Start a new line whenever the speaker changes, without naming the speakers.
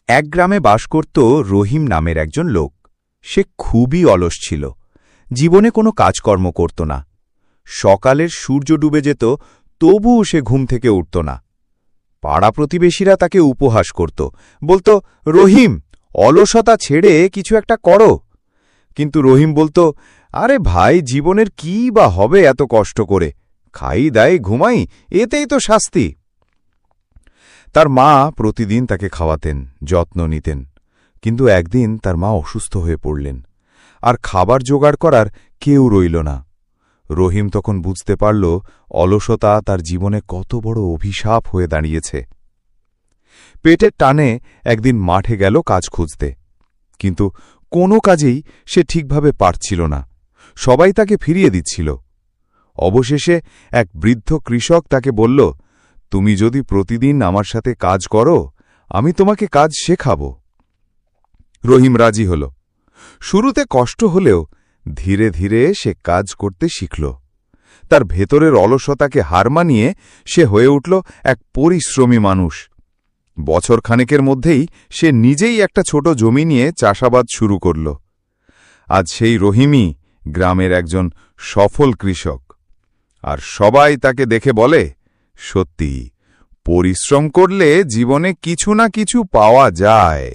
এক গ্রামে বাস করত রহিম নামের একজন লোক। সে খুবই অলস ছিল, জীবনে কোনো কাজকর্ম করত না। সকালের সূর্য ডুবে যেত, তবুও সে ঘুম থেকে উঠত না। পাড়া প্রতিবেশীরা তাকে উপহাস করত, বলত, রহিম, অলসতা ছেড়ে কিছু একটা করো। কিন্তু রহিম বলত, আরে ভাই, জীবনের কি বা হবে এত কষ্ট করে? খাই দাই ঘুমাই, এতেই তো শাস্তি। তার মা প্রতিদিন তাকে খাওয়াতেন, যত্ন নিতেন। কিন্তু একদিন তার মা অসুস্থ হয়ে পড়লেন, আর খাবার জোগাড় করার কেউ রইল না। রহিম তখন বুঝতে পারল অলসতা তার জীবনে কত বড় অভিশাপ হয়ে দাঁড়িয়েছে। পেটের টানে একদিন মাঠে গেল কাজ খুঁজতে, কিন্তু কোনো কাজেই সে ঠিকভাবে পারছিল না। সবাই তাকে ফিরিয়ে দিচ্ছিল। অবশেষে এক বৃদ্ধ কৃষক তাকে বলল, তুমি যদি প্রতিদিন আমার সাথে কাজ করো, আমি তোমাকে কাজ শেখাব। রহিম রাজি হল। শুরুতে কষ্ট হলেও ধীরে ধীরে সে কাজ করতে শিখল। তার ভেতরের অলসতাকে হার মানিয়ে সে হয়ে উঠল এক পরিশ্রমী মানুষ। বছরখানেকের মধ্যেই সে নিজেই একটা ছোট জমি নিয়ে চাষাবাদ শুরু করল। আজ সেই রহিমই গ্রামের একজন সফল কৃষক। আর সবাই তাকে দেখে বলে, সত্যি, পরিশ্রম করলে জীবনে কিছু না কিছু পাওয়া যায়।